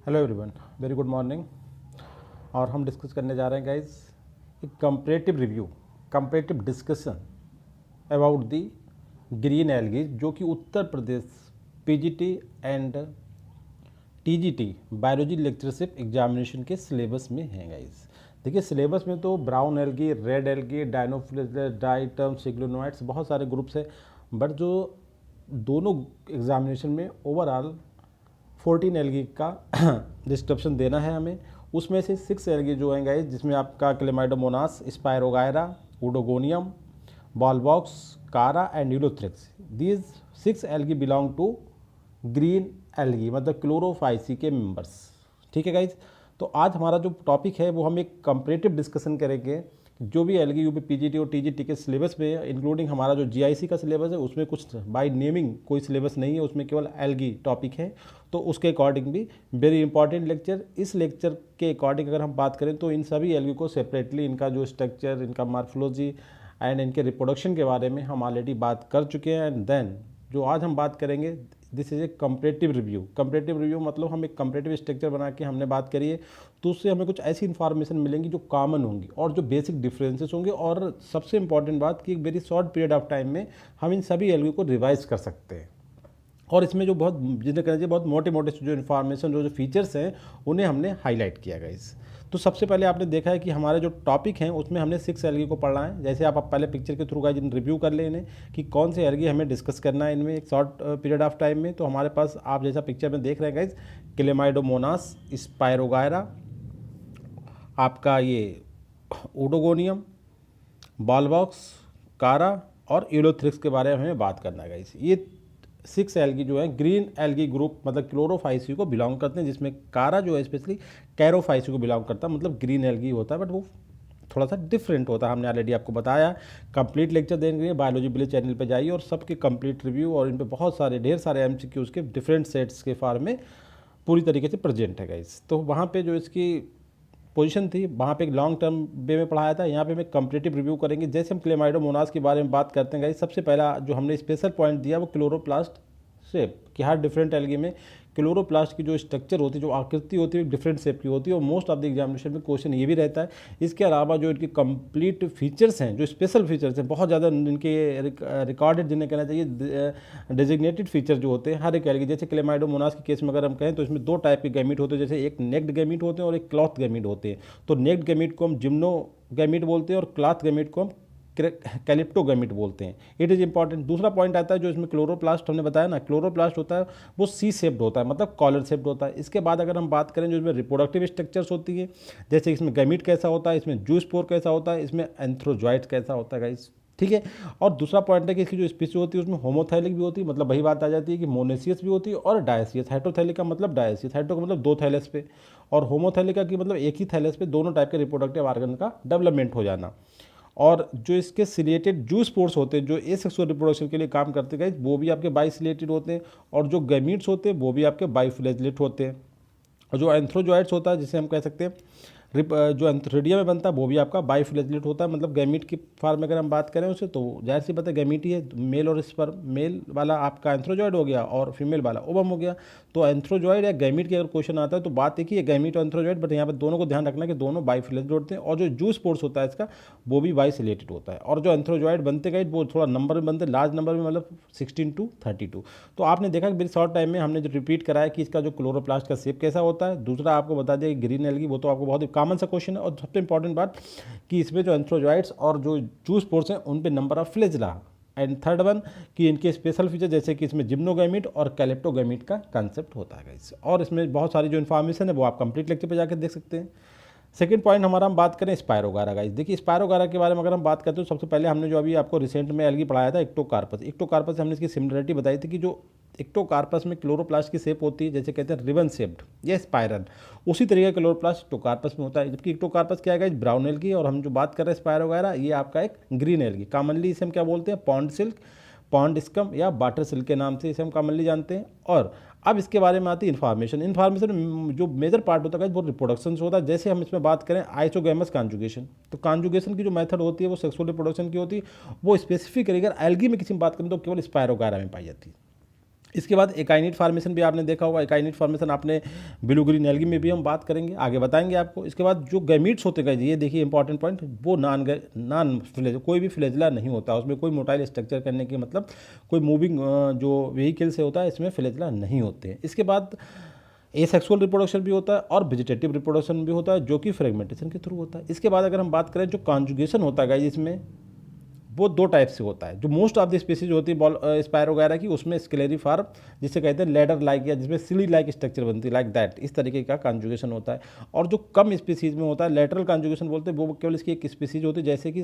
Hello everyone, very good morning. और हम discuss करने जा रहे हैं गाइस एक comparative review, comparative discussion about the green algae जो कि Uttar Pradesh PGT and TGT biology lectureship examination के सिलेबस में है गाइस। देखिए सिलेबस में तो brown algae, red algae, dinophyceae, diatom, सिग्लोनोइड्स बहुत सारे ग्रुप्स हैं, बट जो दोनों एग्जामिनेशन में ओवरऑल 14 एल्गी का डिस्क्रिप्शन देना है हमें। उसमें से 6 एल्गी जो हैं गाइस, जिसमें आपका Chlamydomonas, spirogyra, oedogonium, volvox, chara and ulothrix, these 6 algae belong to green algae, मतलब क्लोरोफाइसी के मेंबर्स। ठीक है गाइज। तो आज हमारा जो टॉपिक है वो हम एक कंपैरेटिव डिस्कशन करेंगे। जो भी एल्गी यूपी पीजीटी और टीजीटी के सिलेबस में है, इंक्लूडिंग हमारा जो जीआईसी का सिलेबस है, उसमें कुछ बाय नेमिंग कोई सिलेबस नहीं है, उसमें केवल एल्गी टॉपिक है। तो उसके अकॉर्डिंग भी वेरी इंपॉर्टेंट लेक्चर। इस लेक्चर के अकॉर्डिंग अगर हम बात करें तो इन सभी एल्गी को सेपरेटली, इनका जो स्ट्रक्चर, इनका मार्फोलॉजी एंड इनके रिप्रोडक्शन के बारे में हम ऑलरेडी बात कर चुके हैं। एंड देन जो आज हम बात करेंगे, this is a comparative review. Comparative review मतलब हम एक कंपैरेटिव स्ट्रक्चर बना के हमने बात करी है, तो उससे हमें कुछ ऐसी इन्फॉर्मेशन मिलेंगी जो कॉमन होंगी और जो बेसिक डिफरेंसेस होंगे, और सबसे इंपॉर्टेंट बात कि एक very short period of time में हम इन सभी एल्गी को रिवाइज कर सकते हैं। और इसमें जो बहुत जिन्हें कहना चाहिए बहुत मोटे मोटे जो इन्फॉर्मेशन, जो फीचर्स हैं, उन्हें हमने हाईलाइट किया गाइस। तो सबसे पहले आपने देखा है कि हमारे जो टॉपिक हैं उसमें हमने 6 एल्गी को पढ़ना है। जैसे आप पहले पिक्चर के थ्रू गाइस रिव्यू कर लें इन्हें कि कौन से एल्गी हमें डिस्कस करना है इनमें एक शॉर्ट पीरियड ऑफ टाइम में। तो हमारे पास आप जैसा पिक्चर में देख रहे हैं गाइस, क्लेमाइडोमोनास, स्पायरोगायरा, आपका ये ओडोगोनियम, बॉलबॉक्स, कारा और यूलोथ्रिक्स के बारे में हमें बात करना है गाइस। ये 6 एल्गी जो है ग्रीन एल्गी ग्रुप मतलब क्लोरोफाइसी को बिलोंग करते हैं, जिसमें कारा जो है स्पेशली कैरोफाइसी को बिलोंग करता है, मतलब ग्रीन एल्गी होता है, बट वो थोड़ा सा डिफरेंट होता है। हमने ऑलरेडी आपको बताया। कंप्लीट लेक्चर देने के लिए बायोलॉजी विलेज चैनल पे जाइए और सबके कंप्लीट रिव्यू और इन पे बहुत सारे ढेर सारे एमसीक्यूज के डिफरेंट सेट्स के फॉर्म में पूरी तरीके से प्रेजेंट है गाइस। तो वहाँ पे जो इसकी पोजीशन थी, वहाँ पे एक लॉन्ग टर्म वे में पढ़ाया था। यहाँ पे हमें कंपैरेटिव रिव्यू करेंगे। जैसे हम क्लेमाइडोमोनास के बारे में बात करते हैं गाइस, सबसे पहला जो हमने स्पेशल पॉइंट दिया वो क्लोरोप्लास्ट शेप, कि हर डिफरेंट एल्गी में क्लोरोप्लास्ट की जो स्ट्रक्चर होती है, जो आकृति होती है, डिफरेंट शेप की होती है, और मोस्ट ऑफ द एग्जामिनेशन में क्वेश्चन ये भी रहता है। इसके अलावा जो इनके कंप्लीट फीचर्स हैं, जो स्पेशल फीचर्स हैं, बहुत ज़्यादा इनके रिकॉर्डेड जिन्हें कहना चाहिए डेजिग्नेटेड फीचर जो होते हैं हर एक एल्गी। जैसे क्लेमाइडोमोनास के केस में अगर हम कहें तो इसमें 2 टाइप के गैमीट होते हैं, जैसे एक नेक्ड गैमीट होते हैं और एक क्लॉथ गैमीट होते हैं। तो नेक्ड गैमीट को हम जिम्नो गैमीट बोलते हैं और क्लॉथ गैमीट को हम कैलिप्टोगैमिट बोलते हैं। It is important. दूसरा पॉइंट आता है जो इसमें क्लोरोप्लास्ट हमने बताया ना, क्लोरोप्लास्ट होता है वो सी शेप्ड होता है, मतलब कॉलर शेप्ड होता है। इसके बाद अगर हम बात करें जो इसमें रिप्रोडक्टिव स्ट्रक्चर्स होती है, जैसे इसमें गैमीट कैसा होता है, इसमें जूस्पोर कैसा होता है, इसमें एंथ्रोजॉइट कैसा होता है गाइस। ठीक है। और दूसरा पॉइंट है कि इसकी जो स्पीसीज होती है उसमें होमोथैलिक भी होती है, मतलब वही बात आ जाती है कि मोनेसियस भी होती है और डायसियस। हेट्रोथैलिक का मतलब डायसियस, हेट्रो का मतलब 2 थैलस पे, और होमोथैलिक का मतलब एक ही थैलस पे दोनों टाइप के रिप्रोडक्टिव ऑर्गन का डेवलपमेंट हो जाना। और जो इसके सिलेटेड जूस पोर्स होते हैं जो एसेक्सुअल रिप्रोडक्शन के लिए काम करते हैं, वो भी आपके बाइसिलेटेड होते हैं। और जो गैमीट्स होते हैं वो भी आपके बाइफ्लैजेलेट होते हैं। और जो एंथ्रोजॉइड्स होता है, जिसे हम कह सकते हैं जो एंथ्रेडिया में बनता है, वो भी आपका बाइफ्लैजेलेट होता है, मतलब गैमीट की फॉर्म में अगर हम बात करें उसे, तो जाहिर सी बात है गैमीट ही है। मेल और स्पर्म, मेल वाला आपका एंथ्रोजॉइड हो गया और फीमेल वाला ओवम हो गया। तो एंथ्रोजॉइड या गैमीट की अगर क्वेश्चन आता है तो बात एक ही है, गैमीट और एंथ्रोजॉइड, बट यहाँ पर दोनों को ध्यान रखना कि दोनों बाइफ्लैजेलेट होते हैं। और जो जूस पोर्स होता है इसका, वो भी बाइसिलेटेड होता है। और जो एंथ्रोजॉइड बनते गए वो थोड़ा नंबर में बनते, लार्ज नंबर में, मतलब 16 to 32। तो आपने देखा कि वेरी शॉर्ट टाइम में हमने जो रिपीट कराया कि इसका जो क्लोरोप्लास्ट का शेप कैसा होता है। दूसरा आपको बता दिया ग्रीन एल्गी, वो तो आपको बहुत ही कॉमन सा क्वेश्चन है। और सबसे इंपॉर्टेंट बात कि इसमें जो एंथ्रोजॉइड्स और जो जूस पोर्स हैं उन पे number of flagella. And third one कि इनके स्पेशल फीचर, जैसे कि इसमें जिम्नोगैमीट और कैलेप्टोगैमीट का कंसेप्ट होता है गाइस। और इसमें बहुत सारी जो इन्फॉर्मेशन है वो आप कंप्लीट लेक्चर पे जाकर देख सकते हैं। सेकंड पॉइंट हमारा हम बात करें स्पायरोगारा गाइस। देखिए स्पायरोगारा के बारे में अगर हम बात करते हैं तो सबसे पहले हमने जो अभी आपको रिसेंट में एल्गी पढ़ाया था इक्टोकार्पस। इक्टोकार्पस से हमने इसकी सिमिलरिटी बताई थी कि जो इक्टोकार्पस में क्लोरोप्लास्ट की शेप होती है, जैसे कहते हैं रिबन शेप्ड या स्पायरल, उसी तरीके का क्लोरोप्लास्ट इक्टोकार्पस में होता है। जबकि इक्टोकार्पस क्या है, ब्राउन एल्गी, और हम जो बात कर रहे हैं स्पायरोगारा, ये आपका एक ग्रीन एल्गी। कॉमनली इसे हम क्या बोलते हैं, पॉन्ड सिल्क, पॉन्ड स्कम या वाटर सिल्क के नाम से इसे हम कॉमनली जानते हैं। और अब इसके बारे में आती है इन्फॉर्मेशन जो मेजर पार्ट होता है वो रिप्रोडक्शन से होता है। जैसे हम इसमें बात करें आइसोगैमस कॉन्जुगेशन, तो कॉन्जुगेशन की जो मेथड होती है वो सेक्सुअल रिप्रोडक्शन की होती है। वो स्पेसिफिक अगर एल्गी में किसी में बात करें तो केवल स्पायरोगारा में पाई जाती है। इसके बाद एकाइनेट फॉर्मेशन भी आपने देखा होगा। एकाइनेट फॉर्मेशन आपने ब्लू ग्रीन एल्गी में भी हम बात करेंगे, आगे बताएंगे आपको। इसके बाद जो गैमीट्स होते हैं, ये देखिए इंपॉर्टेंट पॉइंट, वो नॉन फ्लेज, कोई भी फ्लेजला नहीं होता, उसमें कोई मोटाइल स्ट्रक्चर करने की मतलब कोई मूविंग जो व्हीकल से होता है, इसमें फ्लेजला नहीं होते हैं। इसके बाद एसेक्सुअल रिप्रोडक्शन भी होता है और वेजिटेटिव रिप्रोडक्शन भी होता है, जो कि फ्रेगमेंटेशन के थ्रू होता है। इसके बाद अगर हम बात करें जो कॉन्जुगेशन होता है इसमें, वो दो टाइप से होता है। जो मोस्ट ऑफ द स्पीसीज होती है बॉल स्पायर वगैरह की, उसमें स्केलरी फार्म जिसे कहते हैं लेडर लाइक, या जिसमें सिली लाइक स्ट्रक्चर बनती है, लाइक दैट, इस तरीके का कॉन्जुगेशन होता है। और जो कम स्पीसीज में होता है लेटरल कॉन्जुगेशन बोलते हैं, वो केवल इसकी एक स्पीसीज होती है, जैसे कि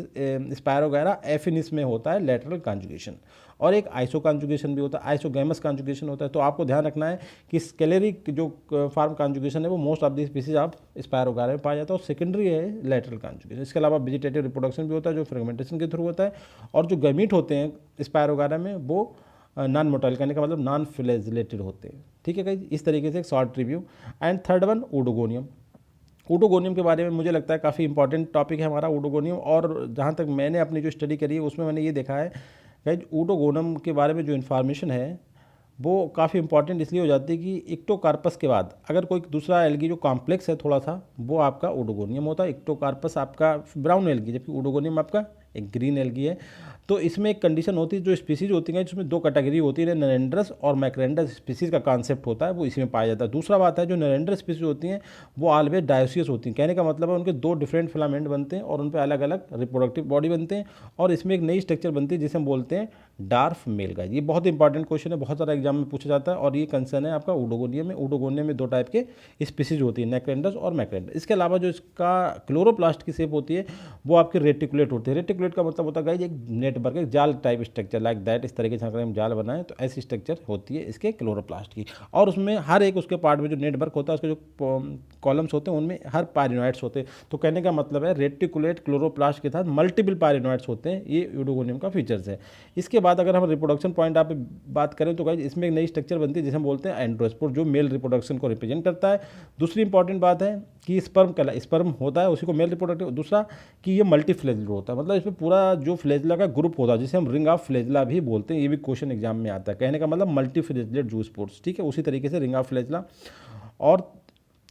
स्पायर वगैरह, एफिनिस में होता है लेटरल कॉन्जुगेशन। और एक आइसो कॉन्जुगेशन भी होता है, आइसोगैमस कॉन्जुगेशन होता है। तो आपको ध्यान रखना है कि स्केलरी जो फार्म कॉन्जुगेशन है वो मोस्ट ऑफ द स्पीसीज आप स्पायर वगैरह में पाया जाता है, और सेकेंडरी है लेटरल कॉन्जुगेशन। इसके अलावा वेजिटेटिव रिप्रोडक्शन भी होता है जो फ्रेगमेंटेशन के थ्रू होता है। और जो गैमीट होते हैं स्पायर वगैरह में, वो नॉन मोटाइल, कहने का मतलब नॉन फ्लैजेलेटेड होते हैं। ठीक है गाइस, इस तरीके से एक short review. And third one, Oedogonium. Oedogonium के बारे में मुझे लगता है काफ़ी इंपॉर्टेंट टॉपिक है हमारा ओडोगोनियम। और जहाँ तक मैंने अपनी जो स्टडी करी है उसमें मैंने ये देखा है गाइस, ओडोगोनियम के बारे में जो इन्फॉर्मेशन है वो काफ़ी इंपॉर्टेंट इसलिए हो जाती है कि इक्टोकार्पस के बाद अगर कोई दूसरा एल्गी जो कॉम्प्लेक्स है थोड़ा सा, वो आपका ओडोगोनियम होता है। इक्टोकार्पस आपका ब्राउन एल्गी, जबकि ओडोगोनियम आपका एक ग्रीन एल्गी है। तो इसमें एक कंडीशन होती है, जो स्पीसीज होती हैं जिसमें दो कैटेगरी होती है, नरेंड्रस और मैक्रेंडस स्पीसीज का कॉन्सेप्ट होता है, वो इसी में पाया जाता है। दूसरा बात है, जो नरेंड्रस स्पीसीज होती हैं वो ऑलवेज डायोसियस होती हैं, कहने का मतलब है उनके दो डिफरेंट फिलामेंट बनते हैं और उन पर अलग अलग रिप्रोडक्टिव बॉडी बनते हैं, और इसमें एक नई स्ट्रक्चर बनती है जिसे हम बोलते हैं डार्फ मेल गाइस। ये बहुत इंपॉर्टेंट क्वेश्चन है, बहुत सारा एग्जाम में पूछा जाता है, और ये कंसर्न है आपका ओडोगोनियम में। ओडोगोनियम में दो टाइप के स्पीसीज होती है, नेक्रेंडस और मैक्रेंडस। इसके अलावा जो इसका क्लोरोप्लास्ट की शेप होती है वो आपकी रेटिकुलेट होती है। रेटिकुलेट का मतलब होता है गाइस एक नेटवर्क, एक जाल टाइप स्ट्रक्चर, लाइक दैट, इस तरीके से अगर हम जाल बनाएं तो ऐसी स्ट्रक्चर होती है इसके क्लोरोप्लास्ट की। और उसमें हर एक उसके पार्ट में जो नेटवर्क होता है, उसके जो कॉलम्स होते हैं उनमें हर पायरिनोइड्स होते हैं। तो कहने का मतलब है रेटिकुलेट क्लोरोप्लास्ट के साथ मल्टीपल पायरिनोइड्स होते हैं, ये ओडोगोनियम का फीचर्स है। इसके बाद अगर हम रिप्रोडक्शन पॉइंट आप बात करें तो गाइस इसमें एक नई स्ट्रक्चर बनती है जिसे हम बोलते हैं एंड्रोस्पोर, जो मेल रिप्रोडक्शन को रिप्रेजेंट करता है। दूसरी इंपॉर्टेंट बात है कि स्पर्म होता है, उसी को मेल रिप्रोडक्टिव। दूसरा कि ये मल्टी फ्लेजल होता है, मतलब इसमें पूरा जो फ्लेजला का ग्रुप होता है जिसे हम रिंग ऑफ फ्लेजला भी बोलते हैं, ये भी क्वेश्चन एग्जाम में आता है। कहने का मतलब मल्टी फ्लेजलेट जूस्पोर्स, ठीक है, उसी तरीके से रिंग ऑफ फ्लेजला। और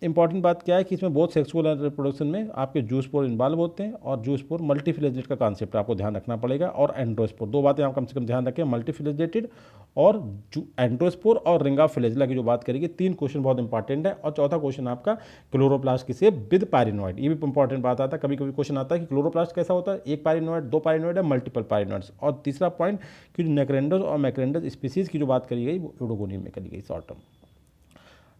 इंपॉर्टेंट बात क्या है कि इसमें बहुत सेक्सुअल रिप्रोडक्शन में आपके जूस्पोर इन्वॉल्व होते हैं, और जूस्पोर मल्टीफ्लेजेटेड का कॉन्सेप्ट आपको ध्यान रखना पड़ेगा। और एंड्रोस्पोर, दो बातें आप कम से कम ध्यान रखें, मल्टीफ्लेजेटेड और एंड्रोस्पोर और रिंग ऑफ फ्लेजला की जो बात करेगी। तीन क्वेश्चन बहुत इंपॉर्टेंट है। और चौथा क्वेश्चन आपका क्लोरोप्लास्ट की शेप विद पायरिनोइड, ये भी इंपॉर्टेंट बात आता है। कभी कभी क्वेश्चन आता है कि क्लोरोप्लास्ट कैसा होता है, एक पायरिनोइड, दो पायरिनोइड है, मल्टीपल पायरिनोइड्स। और तीसरा पॉइंट कि जो नेक्रेंडस और मैक्रेंडस स्पीसीज की जो बात करी गई वो ओडोगोनियम में करी गई शॉर्ट टर्म।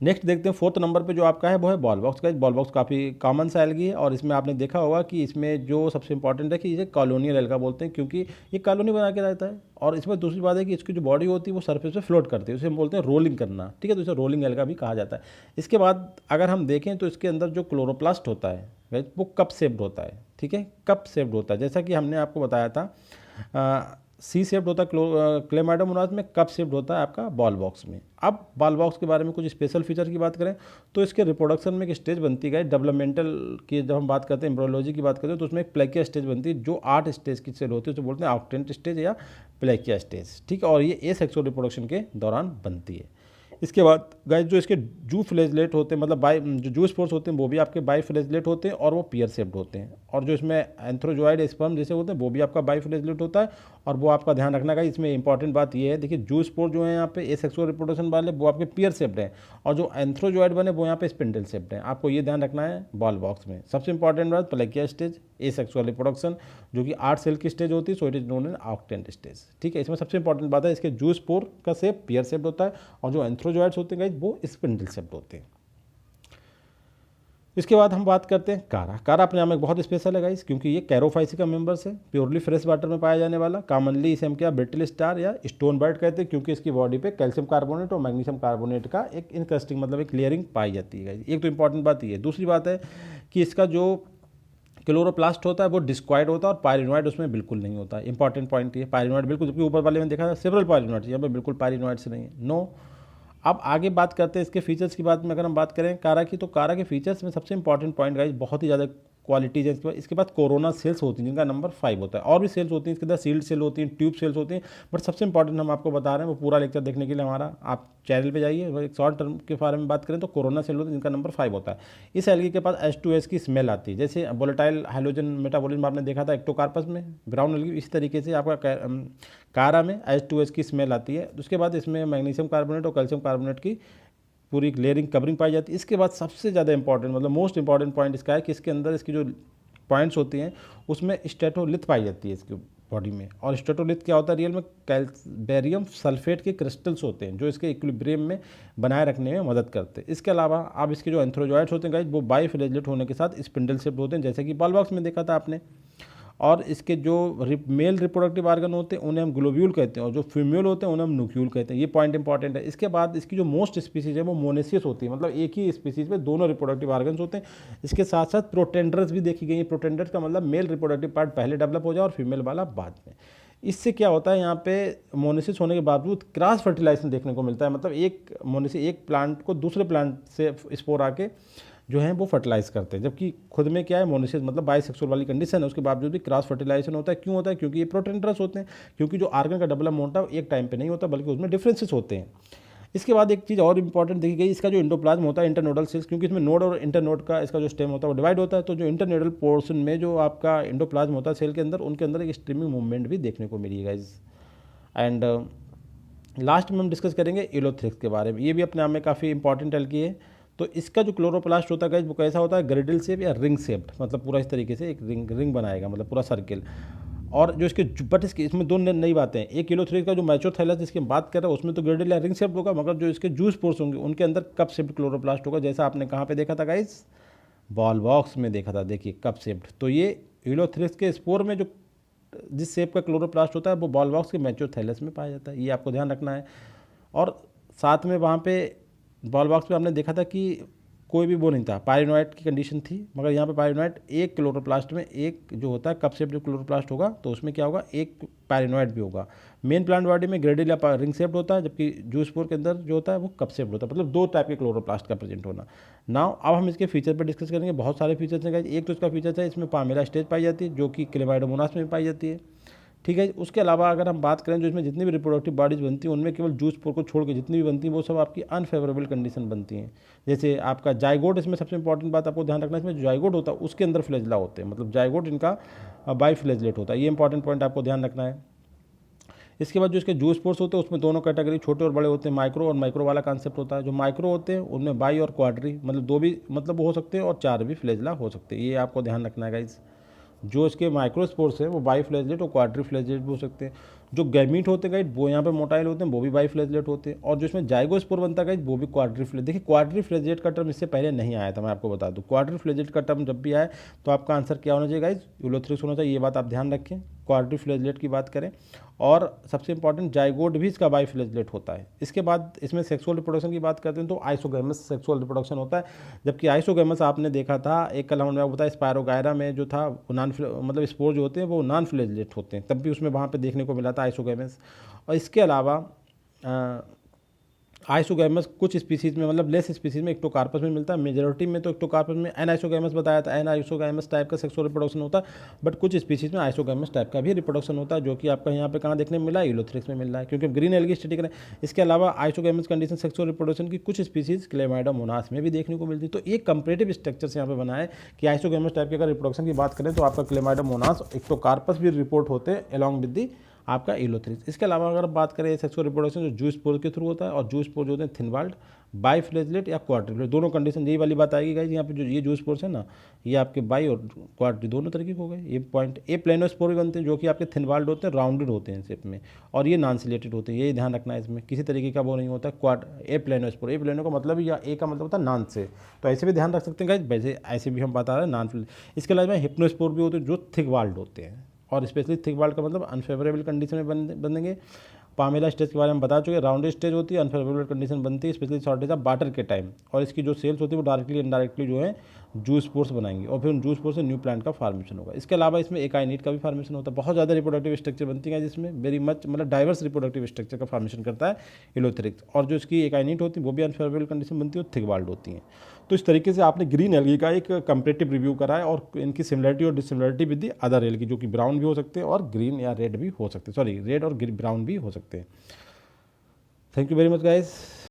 नेक्स्ट देखते हैं फोर्थ नंबर पे जो आपका है वो है बॉल बॉक्स का। बॉल बॉक्स काफ़ी कॉमन सा एल्गी है, और इसमें आपने देखा होगा कि इसमें जो सबसे इंपॉर्टेंट है कि इसे कॉलोनियल एल्गा बोलते हैं, क्योंकि ये कॉलोनी बना के रहता है। और इसमें दूसरी बात है कि इसकी जो बॉडी होती है वो सरफेस पे फ्लोट करती है, उसे हम बोलते हैं रोलिंग करना, ठीक है, तो इसे रोलिंग एल्गा भी कहा जाता है। इसके बाद अगर हम देखें तो इसके अंदर जो क्लोरोप्लास्ट होता है वो कप शेप्ड होता है, ठीक है, कप शेप्ड होता है। जैसा कि हमने आपको बताया था सी शेप्ड होता है क्लेमाइडोमोनास में, कप शेप्ड होता है आपका बॉल बॉक्स में। अब बॉल बॉक्स के बारे में कुछ स्पेशल फीचर की बात करें तो इसके रिप्रोडक्शन में एक स्टेज बनती है डेवलपमेंटल की। जब हम बात करते हैं एम्ब्रियोलॉजी की बात करते हैं तो उसमें एक प्लेकिया स्टेज बनती है जो 8 स्टेज की सेल होती है, तो बोलते हैं ऑक्टेंट स्टेज या प्लेकिया स्टेज, ठीक है। और ये एसेक्सुअल रिप्रोडक्शन के दौरान बनती है। इसके बाद गाइस जो इसके जू फ्लेजलेट होते हैं, मतलब जो जू स्पोर्स होते हैं वो भी आपके बाई फ्लेजलेट होते हैं, और वो पियर शेप्ड होते हैं। और जो इसमें एंथ्रोजॉइड स्पर्म जैसे होते हैं वो भी आपका बाई फ्लेजलेट होता है। और वो आपका ध्यान रखना गाइस, इसमें इंपॉर्टेंट बात ये है, देखिए जू स्पोर जो है यहाँ पे एसेक्सुअल रिप्रोडक्शन वाले वो आपके पियर शेप्ड हैं, और जो एंथ्रोजॉइड बने वो यहाँ पे स्पिंडल शेप्ड हैं। आपको ये ध्यान रखना है बॉल बॉक्स में। सबसे इंपॉर्टेंट बात प्लेकिया स्टेज, एसेक्सुअल रिप्रोडक्शन जो कि 8 सेल की स्टेज होती है, so it is known as octant stage, ठीक है। इसमें सबसे इंपॉर्टेंट बात है इसके जू स्पोर का शेप पियर शेप्ड होता है, और जो एंथ्रोजॉइड्स होते हैं गाइस वो स्पिंडल शेप्ड होते हैं। इसके बाद हम बात करते हैं कारा। कारा अपने आप में बहुत स्पेशल है गाइस, क्योंकि ये कैरोफाइसी का मेंबर्स है, प्योरली फ्रेश वाटर में पाया जाने वाला। कॉमनली इसे हम क्या ब्रिटल स्टार या स्टोन बर्ड कहते हैं, क्योंकि इसकी बॉडी पे कैल्शियम कार्बोनेट और मैग्नीशियम कार्बोनेट का एक इनक्रस्टिंग मतलब एक लेयरिंग पाई जाती है गाइस। एक तो इंपॉर्टेंट बात ये है। दूसरी बात है कि इसका जो क्लोरोप्लास्ट होता है वो डिस्क्वाइड होता है, और पायरिनोइड उसमें बिल्कुल नहीं होता। इंपॉर्टेंट पॉइंट ये, पायरिनोइड बिल्कुल, जबकि ऊपर वाले में देखा था सेवरल पायरिनोइड्स, यहाँ पे बिल्कुल पायरिनोइड्स नहीं है, नो। अब आगे बात करते हैं इसके फीचर्स की बात में। अगर हम बात करें कारा की, तो कारा के फीचर्स में सबसे इंपॉर्टेंट पॉइंट गाइस, बहुत ही ज़्यादा क्वालिटीज है। इसके बाद कोरोना सेल्स होती हैं जिनका नंबर 5 होता है, और भी सेल्स होती हैं इसके अंदर, सील्ड सेल होती हैं, ट्यूब सेल्स होती हैं, बट सबसे इंपॉर्टेंट हम आपको बता रहे हैं। वो पूरा लेक्चर देखने के लिए हमारा आप चैनल पे जाइए। एक शॉर्ट टर्म के बारे में बात करें तो कोरोना सेल होती है जिनका नंबर 5 होता है। इस एल्गी के पास H2S की स्मेल आती है, जैसे वोलेटाइल हाइड्रोजन मेटाबॉलिज्म आपने देखा था एक्टोकार्पस में, ब्राउन एल्गी। इस तरीके से आपका कारा में H2S की स्मेल आती है। उसके बाद इसमें मैग्नीशियम कार्बोनेट और कैल्शियम कार्बोनेट की पूरी लेयरिंग कवरिंग पाई जाती है। इसके बाद सबसे ज़्यादा इंपॉर्टेंट मतलब मोस्ट इंपॉर्टेंट पॉइंट इसका है कि इसके अंदर इसकी जो पॉइंट्स होती हैं उसमें स्टेटोलिथ पाई जाती है इसकी बॉडी में। और स्टेटोलिथ क्या होता है रियल में, बेरियम सल्फेट के क्रिस्टल्स होते हैं जो इसके इक्विलिब्रियम में बनाए रखने में मदद करते हैं। इसके अलावा आप इसके जो एंथ्रोजॉइड्स होते हैं गाइस वो बाइफ्लैजेलेट होने के साथ स्पिंडल शेप्ड होते हैं, जैसे कि बॉल बॉक्स में देखा था आपने। और इसके जो मेल रिप्रोडक्टिव आर्गन होते हैं उन्हें हम ग्लोब्यूल कहते हैं, और जो फीमेल होते हैं उन्हें हम न्यूक्यूल कहते हैं। ये पॉइंट इंपॉर्टेंट है। इसके बाद इसकी जो मोस्ट स्पीसीज है वो मोनेसियस होती है, मतलब एक ही स्पीसीज में दोनों रिप्रोडक्टिव आर्गन्स होते हैं। इसके साथ साथ प्रोटेंडर्स भी देखी गई हैं। प्रोटेंडर्स का मतलब मेल रिप्रोडक्टिव पार्ट पहले डेवलप हो जाए और फीमेल वाला बाद में। इससे क्या होता है, यहाँ पे मोनेसिस होने के बावजूद क्रॉस फर्टिलाइजेशन देखने को मिलता है, मतलब एक मोनेसिस एक प्लांट को दूसरे प्लांट से स्पोर आके जो है वो फर्टिलाइज करते हैं, जबकि खुद में क्या है मोनेसिस मतलब बाइसेक्सुअल वाली कंडीशन है, उसके बावजूद भी क्रॉस फर्टिलाइजेशन होता है। क्यों होता है, क्योंकि ये प्रोटेंडर्स होते हैं, क्योंकि जो आर्गन का डेवलपमेंट होता है एक टाइम पे नहीं होता बल्कि उसमें डिफरेंसेस होते हैं। इसके बाद एक चीज़ और इंपॉर्टेंट देखी गई, इसका जो एंडोप्लाज्म होता है इंटरनोडल सेल्स, क्योंकि इसमें नोड और इंटरनोड का इसका जो स्टेम होता है वो डिवाइड होता है, तो जो इंटरनोडल पोर्शन में जो आपका एंडोप्लाज्म होता है सेल के अंदर, उनके अंदर एक स्ट्रीमिंग मूवमेंट भी देखने को मिली है गाइस। एंड लास्ट में हम डिस्कस करेंगे इलोथ्रिक्स के बारे में। ये भी अपने आप में काफ़ी इंपॉर्टेंट एल्गी है। तो इसका जो क्लोरोप्लास्ट होता है गाइस वो कैसा होता है, ग्रिडल शेप या रिंग शेप्ड, मतलब पूरा इस तरीके से एक रिंग बनाएगा, मतलब पूरा सर्किल। और जो इसके बट इसकी इसमें दो नई बातें हैं। एक इलोथ्रिक्स का जो मैच्योर थैलस जिसकी हम बात कर रहे हैं उसमें तो ग्रिडल या रिंग शेप्ड होगा, मगर जो इसके जूस पोर्स होंगे उनके अंदर कप शेप्ड क्लोरोप्लास्ट होगा, जैसा आपने कहाँ पे देखा था गाइस, बॉल बॉक्स में देखा था। देखिए कप शेप्ड। तो ये इलोथ्रिक्स के स्पोर में जो जिस शेप का क्लोरोप्लास्ट होता है वो बॉल बॉक्स के मैच्योर थैलस में पाया जाता है, ये आपको ध्यान रखना है। और साथ में वहाँ पे बॉल बॉक्स पे आपने देखा था कि कोई भी वो नहीं था, पायरिनोइड की कंडीशन थी, मगर यहाँ पे पायरिनोइड एक क्लोरोप्लास्ट में एक जो होता है कप शेप जो क्लोरोप्लास्ट होगा तो उसमें क्या होगा, एक पायरिनोइड भी होगा। मेन प्लांट बॉडी में ग्रेडिल या रिंग शेप्ड होता है, जबकि जूसपोर के अंदर जो होता है वो कप शेप्ड होता है, मतलब दो टाइप के क्लोरोप्लास्ट का प्रेजेंट होना। नाउ अब हम इसके फीचर पर डिस्कस करेंगे। बहुत सारे फीचर्स हैं। एक तो इसका फीचर है इसमें पामेला स्टेज पाई जाती है जो कि क्लेमाइडोमोनास में पाई जाती है, ठीक है। उसके अलावा अगर हम बात करें जो इसमें जितनी भी रिप्रोडक्टिव बॉडीज बनती हैं उनमें केवल जूस पोर को छोड़ के जितनी भी बनती हैं वो सब आपकी अनफेवरेबल कंडीशन बनती हैं। जैसे आपका जाइगोट, इसमें सबसे इंपॉर्टेंट बात आपको ध्यान रखना है, इसमें जो जाइगोट होता है उसके अंदर फ्लैजेला होते हैं, मतलब जाइगोट इनका बाइफ्लैजेलेट होता है। ये इंपॉर्टेंट पॉइंट आपको ध्यान रखना है। इसके बाद जो इसके जूस पोर्स होते हैं उसमें दोनों कैटेगरी छोटे और बड़े होते हैं, माइक्रो और माइक्रो वाला कॉन्सेप्ट होता है। जो माइक्रो होते हैं उनमें बाई और क्वाड्री मतलब दो भी मतलब हो सकते हैं और चार भी फ्लैजेला हो सकते हैं, ये आपको ध्यान रखना है गाइस। जो इसके माइक्रोस्पोर्स है वो बाइफ्लैजेलेट और क्वाड्रीफ्लैजेलेट भी हो सकते हैं। जो गैमीट होते हैं गाइड वो यहाँ पे मोटाइल होते हैं, वो भी बाइफ्लैजेलेट होते हैं। और जो इसमें जाइगोस्पोर बनता है गाइड वो भी क्वाड्रीफ्लैजेलेट। देखिए क्वाड्रीफ्लैजेलेट का टर्म इससे पहले नहीं आया था, मैं आपको बता दूँ। क्वाड्रीफ्लैजेलेट का टर्म जब भी आए तो आपका आंसर क्या होना चाहिए गाइज, यूलोथ्रिक्स होना चाहिए। ये बात आप ध्यान रखें क्वाड्रीफ्लैजेलेट की बात करें। और सबसे इंपॉर्टेंट जाइगोट भी इसका बाइफ्लैजेलेट होता है। इसके बाद इसमें सेक्सुअल रिप्रोडक्शन की बात करते हैं तो आइसोगैमस सेक्सुअल रिप्रोडक्शन होता है, जबकि आइसोगैमस आपने देखा था एक कल हमने बताया स्पायरोगायरा में जो था नॉन मतलब स्पोर जो होते हैं वो नॉन फ्लैजेलेट होते हैं, तब भी उसमें वहाँ पे देखने को मिला था आइसोगैमस। और इसके अलावा आइसोगैमस कुछ स्पीसीज में मतलब लेस स्पीसीज में एक्टोकार्पस में मिलता है, मेजॉरिटी में तो एक्टोकार्पस में एनाइसोगैमस बताया था, एनाइसोगैमस टाइप का सेक्सुअल रिप्रोडक्शन होता है। बट कुछ स्पीसीज में आइसोगैमस टाइप का भी रिप्रोडक्शन होता है, जो कि आपका यहाँ पे कहाँ देखने में मिला है, यूलोथ्रिक्स में मिल रहा है, क्योंकि ग्रीन एल्गी स्टडी करें। इसके अलावा आइसोगैमस कंडीशन सेक्सुअल रिप्रोडक्शन की कुछ स्पीसीज क्लेमाइडोमोनास में भी देखने को मिलती है। तो एक कंपेरेटिव स्ट्रक्चर से यहाँ पे बना है कि आइसोगैमस टाइप की अगर रिप्रोडक्शन की बात करें तो आपका क्लेमाइडोमोनास एक्टोकार्पस भी रिपोर्ट होते हैं अलॉन्ग विद दी आपका इलोथ्रिक्स। इसके अलावा अगर बात करें सेक्सुअल रिप्रोडक्शन जो जूस पोर के थ्रू होता है, और जूस पोर जो होते हैं थिनवाल्ड, बाइफ्लैजेलेट या क्वाड्रिफ्लैजेलेट, दोनों कंडीशन यही वाली बात आएगी गाइस। यहाँ पे जो ये जूस पोर्स है ना ये आपके बाई और क्वाड्री दोनों तरीके के हो गए। ये पॉइंट ए प्लेनोस्पोर भी बनते हैं जो कि आपके थिनवाल्ड होते हैं, राउंडेड होते हैं शेप में, और ये नॉन सिलेटेड होते हैं। ये ध्यान रखना है, इसमें किसी तरीके का वो नहीं होता क्वाड ए प्लेनोस्पोर। ए प्लेनो का मतलब या ए का मतलब होता है नॉन से, तो ऐसे भी ध्यान रख सकते हैं गाइस, वैसे ऐसे भी हम बता रहे हैं नॉन। इसके अलावा हिप्नोस्पोर भी होते हैं जो थिक वाल्ड होते हैं, और स्पेशली थिक वाल्ड का मतलब अनफेवरेबल कंडीशन में बनेंगे। पामेला स्टेज के बारे में बता चुके। राउंड स्टेज होती है, अनफेवरेबल कंडीशन बनती है स्पेशली शॉर्टेज ऑफ वाटर के टाइम, और इसकी जो सेल्स होती है वो डायरेक्टली इनडायरेक्टली जो है जूस स्पोर्स बनाएंगे और फिर उन जूस स्पोर्स से न्यू प्लांट का फार्मेशन होगा। इसके अलावा इसमें एकाइनेट का भी फार्मेशन होता है। बहुत ज़्यादा रिप्रोडक्टिव स्ट्रक्चर बनती है जिसमें वेरी मच मतलब डाइवर्स रिप्रोडक्टिव स्ट्रक्चर का फार्मेशन करता है इलोथेरिक्स, और जो इसकी एकाइनेट होती है वो भी अनफेवरेबल कंडीशन बनती है और थिक वाल्ड होती हैं। तो इस तरीके से आपने ग्रीन एल्गी का एक कंपेरेटिव रिव्यू करा है और इनकी सिमिलरिटी और dissimilarity with the other algae, जो कि ब्राउन भी हो सकते हैं और ग्रीन या रेड भी हो सकते हैं, सॉरी रेड और ब्राउन भी हो सकते हैं। Thank you very much guys.